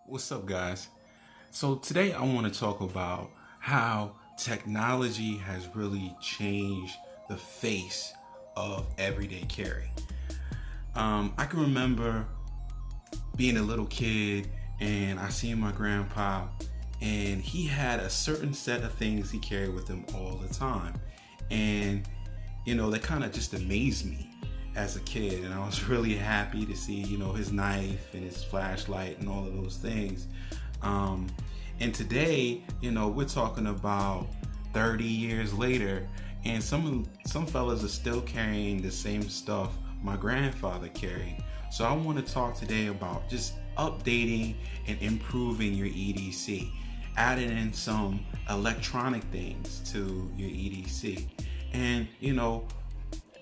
What's up, guys? So today I want to talk about how technology has really changed the face of everyday carry. I can remember being a little kid and I seen my grandpa, and he had a certain set of things he carried with him all the time. And that kind of just amazed me as a kid, and I was really happy to see his knife and his flashlight and all of those things. And today we're talking about 30 years later, and some fellas are still carrying the same stuff my grandfather carried. So I want to talk today about just updating and improving your EDC, adding in some electronic things to your EDC. And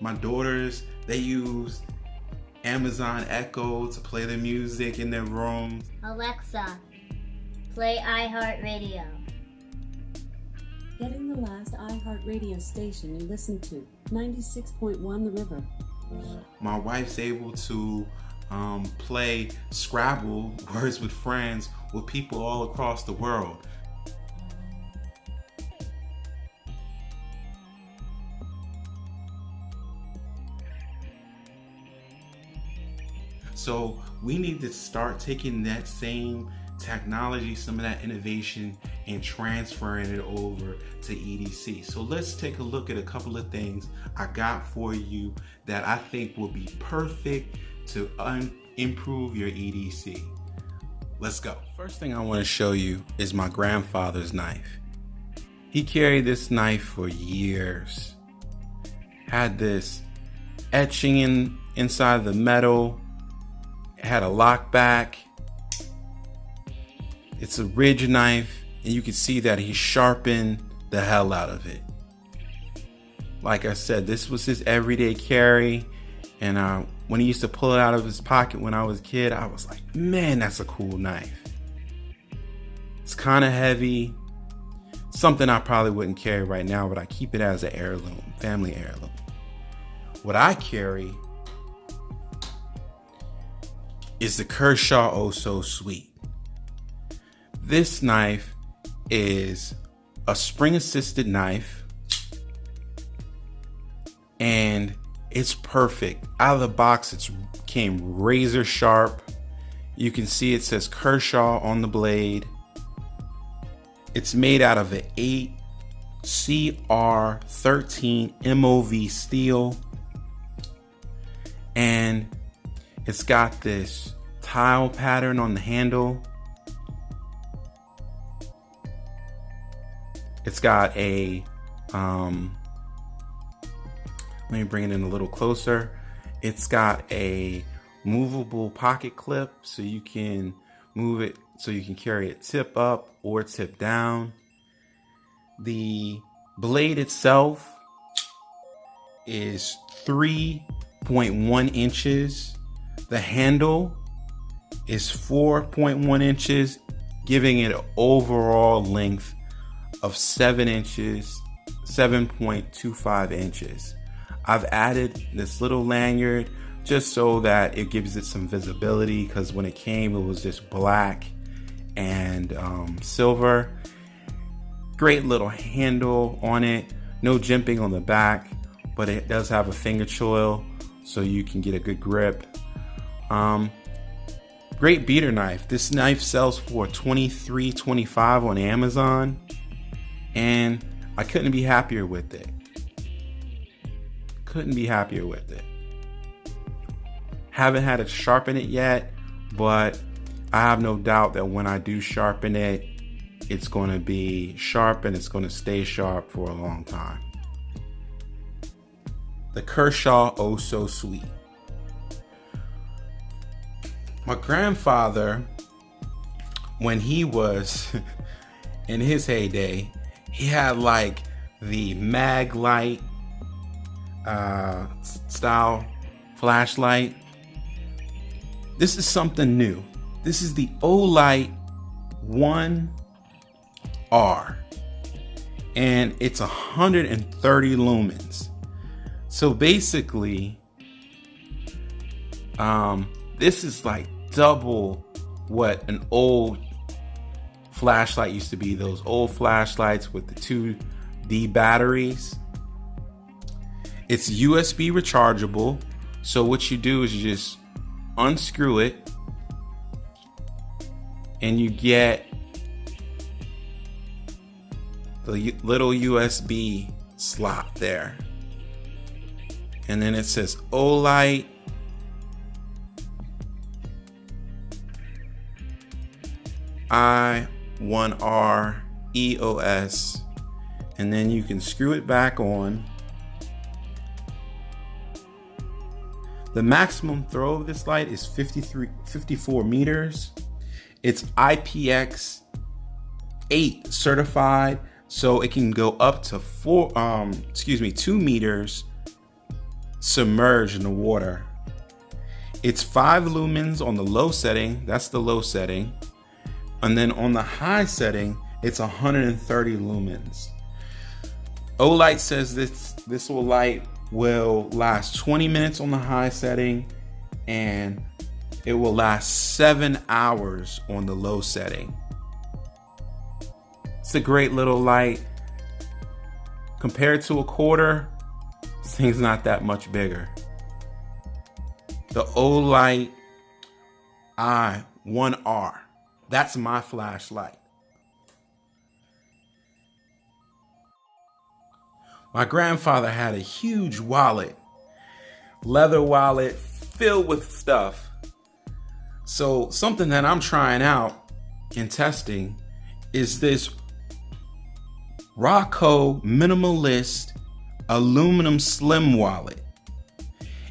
my daughters, they use Amazon Echo to play the music in their rooms. Alexa, play iHeartRadio. Getting the last iHeartRadio station you listen to, 96.1 The River. My wife's able to play Scrabble, Words with Friends, with people all across the world. So we need to start taking that same technology, some of that innovation, and transferring it over to EDC. So let's take a look at a couple of things I got for you that I think will be perfect to improve your EDC. Let's go. First thing I want to show you is my grandfather's knife. He carried this knife for years. Had this etching inside the metal. Had a lock back. It's a ridge knife, and you can see that he sharpened the hell out of it. Like I said, this was his everyday carry, and when he used to pull it out of his pocket when I was a kid, I was like, man, that's a cool knife. It's kind of heavy, something I probably wouldn't carry right now, but I keep it as an heirloom, family heirloom. What I carry is the Kershaw Oh So Sweet. This knife is a spring assisted knife, and it's perfect. Out of the box, it came razor sharp. You can see it says Kershaw on the blade. It's made out of an 8 CR13 MOV steel, and it's got this tile pattern on the handle. It's got a, let me bring it in a little closer. It's got a movable pocket clip, so you can move it, so you can carry it tip up or tip down. The blade itself is 3.1 inches. The handle is 4.1 inches, giving it an overall length of 7 inches, 7.25 inches. I've added this little lanyard just so that it gives it some visibility, because when it came, it was just black and silver. Great little handle on it, no jimping on the back, but it does have a finger choil so you can get a good grip. Great beater knife. This knife sells for $23.25 on Amazon, and I couldn't be happier with it. Haven't had to sharpen it yet, but I have no doubt that when I do sharpen it, it's going to be sharp, and it's going to stay sharp for a long time. The Kershaw Oh So Sweet. My grandfather, when he was in his heyday, he had like the mag light style flashlight. This is something new. This is the Olight One R, and it's 130 lumens. So basically, this is like double what an old flashlight used to be. Those old flashlights with the 2D batteries. It's USB rechargeable. So what you do is you just unscrew it and you get the little USB slot there. And then it says Olight One R EOS. And then you can screw it back on. The maximum throw of this light is 54 meters. It's IPX8 certified, so it can go up to 2 meters submerged in the water. It's 5 lumens on the low setting. That's the low setting. And then on the high setting, it's 130 lumens. Olight says this light will last 20 minutes on the high setting, and it will last 7 hours on the low setting. It's a great little light. Compared to a quarter, this thing's not that much bigger. The Olight One R. That's my flashlight. My grandfather had a huge wallet, leather wallet filled with stuff. So something that I'm trying out and testing is this Roco Minimalist aluminum slim wallet.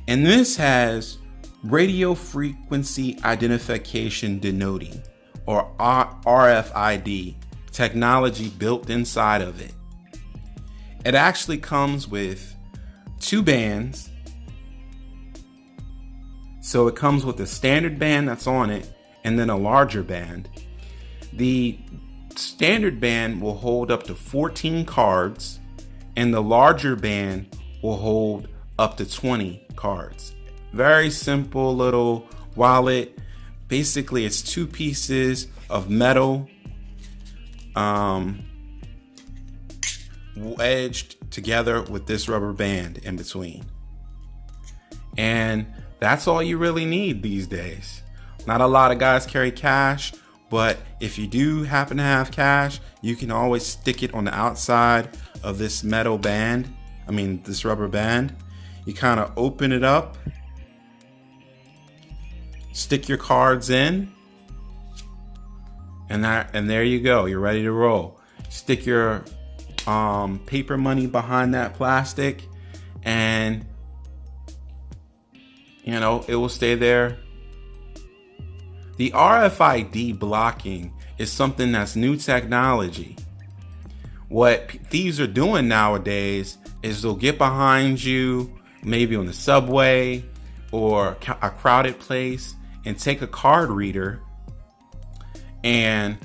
And this has radio frequency identification denoting, or RFID technology built inside of it. It actually comes with 2 bands. So it comes with a standard band that's on it and then a larger band. The standard band will hold up to 14 cards and the larger band will hold up to 20 cards. Very simple little wallet. Basically, it's 2 pieces of metal wedged together with this rubber band in between. And that's all you really need these days. Not a lot of guys carry cash, but if you do happen to have cash, you can always stick it on the outside of this metal band. This rubber band. You kind of open it up, stick your cards in, and there you go. You're ready to roll. Stick your paper money behind that plastic, and it will stay there. The RFID blocking is something that's new technology. What thieves are doing nowadays is they'll get behind you, maybe on the subway or a crowded place, and take a card reader and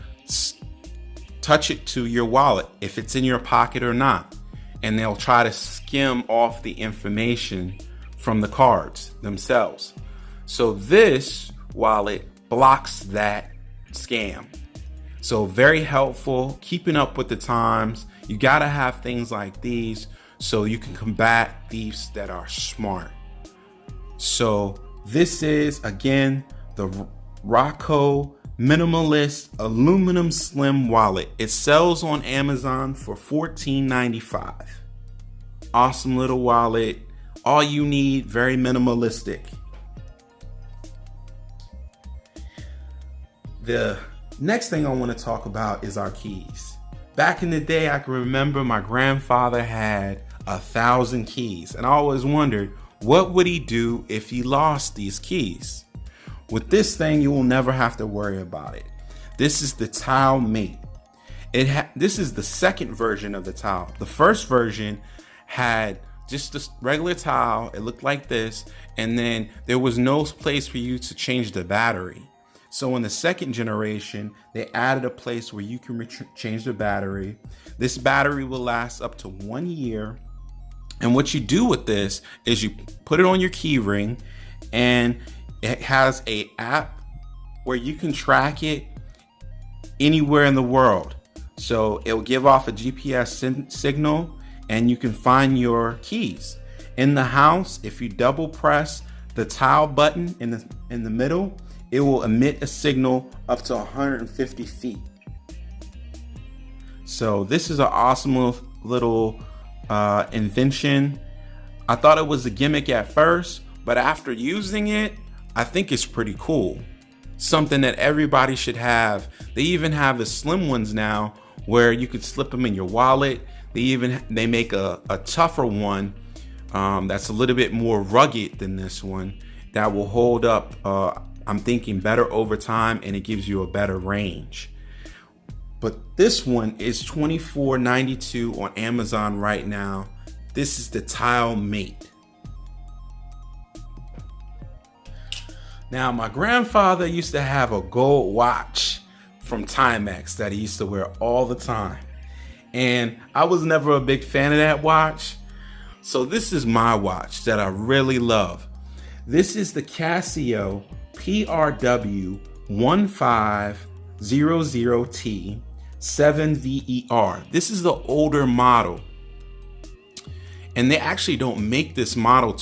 touch it to your wallet, if it's in your pocket or not. And they'll try to skim off the information from the cards themselves. So this wallet blocks that scam. So very helpful, keeping up with the times. You gotta have things like these so you can combat thieves that are smart. So this is, again, the Roco Minimalist aluminum slim wallet. It sells on Amazon for $14.95. Awesome little wallet. All you need, very minimalistic. The next thing I want to talk about is our keys. Back in the day, I can remember my grandfather had 1,000 keys, and I always wondered, what would he do if he lost these keys? With this thing, you will never have to worry about it. This is the Tile Mate. This is the second version of the tile. The first version had just a regular tile. It looked like this, and then there was no place for you to change the battery. So in the second generation, they added a place where you can change the battery. This battery will last up to 1 year. And what you do with this is you put it on your key ring, and it has a app where you can track it anywhere in the world. So it'll give off a GPS signal and you can find your keys. In the house, if you double press the tile button in the middle, it will emit a signal up to 150 feet. So this is an awesome little invention. I thought it was a gimmick at first, but after using it, I think it's pretty cool. Something that everybody should have. They even have the slim ones now where you could slip them in your wallet. They make a tougher one that's a little bit more rugged than this one that will hold up, I'm thinking, better over time, and it gives you a better range. But this one is $24.92 on Amazon right now. This is the Tile Mate. Now, my grandfather used to have a gold watch from Timex that he used to wear all the time. And I was never a big fan of that watch. So this is my watch that I really love. This is the Casio PRW 1500T 7VER. This is the older model. And they actually don't make this model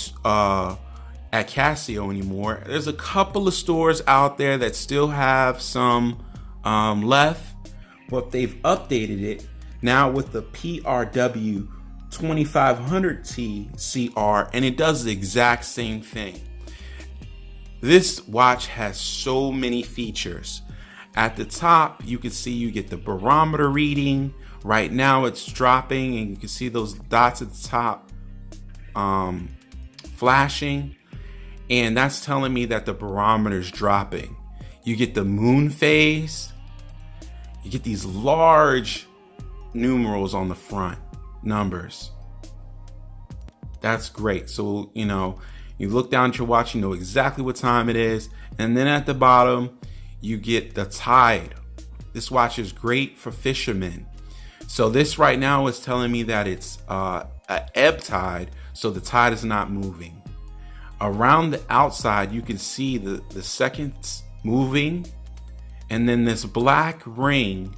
at Casio anymore. There's a couple of stores out there that still have some left, but they've updated it now with the PRW 2500T CR, and it does the exact same thing. This watch has so many features. At the top, you can see you get the barometer reading. Right now it's dropping, and you can see those dots at the top flashing, and that's telling me that the barometer is dropping. You get the moon phase. You get these large numerals on the front, numbers. That's great. So, you look down at your watch, you know exactly what time it is. And then at the bottom, you get the tide. This watch is great for fishermen. So this right now is telling me that it's an ebb tide, so the tide is not moving. Around the outside, you can see the seconds moving, and then this black ring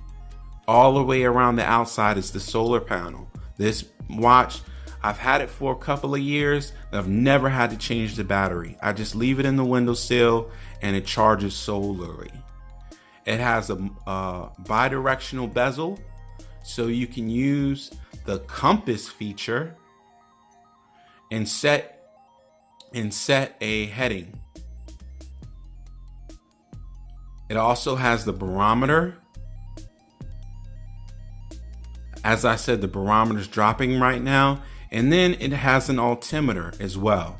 all the way around the outside is the solar panel. This watch, I've had it for a couple of years. I've never had to change the battery. I just leave it in the windowsill and it charges solarly. It has a bi-directional bezel, so you can use the compass feature and set a heading. It also has the barometer. As I said, the barometer is dropping right now. And then it has an altimeter as well.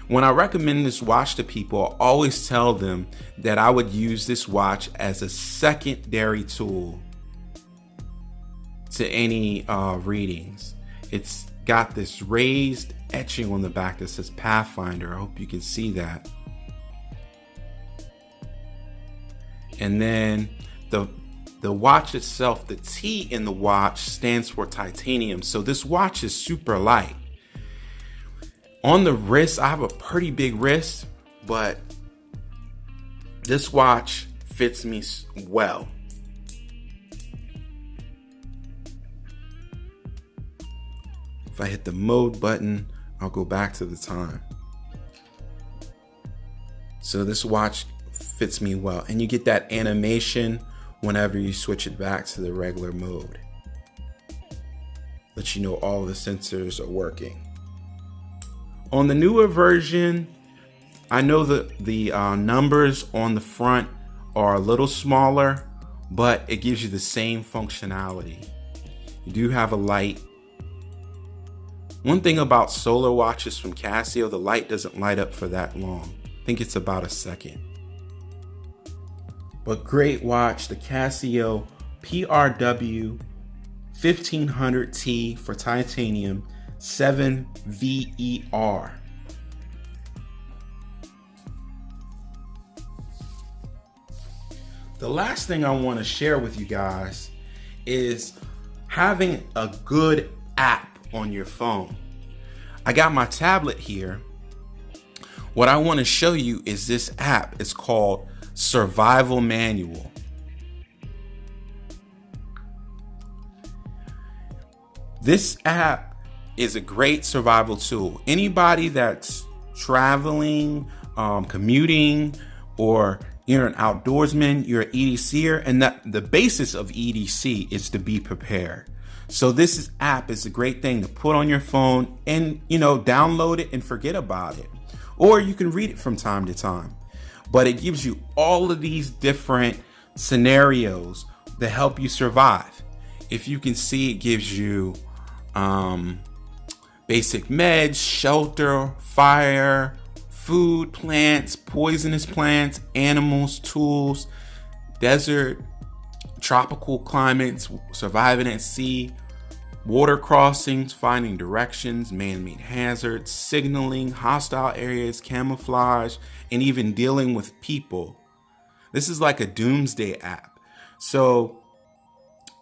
When I recommend this watch to people, I always tell them that I would use this watch as a secondary tool to any readings. It's got this raised etching on the back that says Pathfinder. I hope you can see that. And then the watch itself, the T in the watch stands for titanium. So this watch is super light. On the wrist, I have a pretty big wrist, but this watch fits me well. If I hit the mode button, I'll go back to the time. So this watch fits me well. And you get that animation whenever you switch it back to the regular mode. Let you know all the sensors are working. On the newer version, I know that the numbers on the front are a little smaller, but it gives you the same functionality. You do have a light. One thing about solar watches from Casio, the light doesn't light up for that long. I think it's about a second. But great watch, the Casio PRW 1500T for titanium 7VER. The last thing I want to share with you guys is having a good app on your phone. I got my tablet here. what I want to show you is this app. It's called Survival Manual. This app is a great survival tool. Anybody that's traveling, commuting, or you're an outdoorsman, you're an EDCer, and that the basis of EDC is to be prepared. So this app is a great thing to put on your phone and, download it and forget about it. Or you can read it from time to time. But it gives you all of these different scenarios that help you survive. If you can see, it gives you basic meds, shelter, fire, food, plants, poisonous plants, animals, tools, desert, tropical climates, surviving at sea, water crossings, finding directions, man-made hazards, signaling, hostile areas, camouflage, and even dealing with people. This is like a doomsday app. So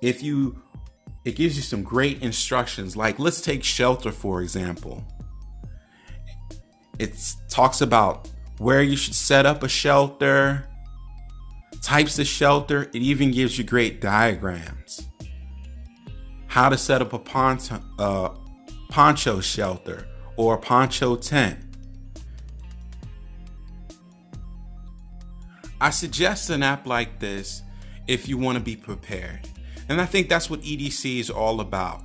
it gives you some great instructions. Like, let's take shelter, for example. It talks about where you should set up a shelter, types of shelter. It even gives you great diagrams. How to set up a poncho shelter or a poncho tent. I suggest an app like this if you want to be prepared. And I think that's what EDC is all about.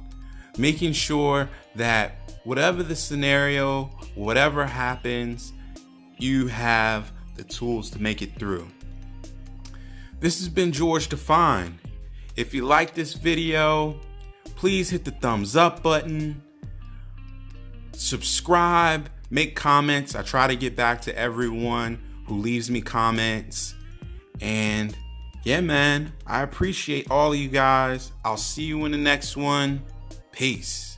Making sure that whatever the scenario, whatever happens, you have the tools to make it through. This has been George Define. If you like this video, please hit the thumbs up button, subscribe, make comments. I try to get back to everyone who leaves me comments. And yeah, man, I appreciate all of you guys. I'll see you in the next one. Peace.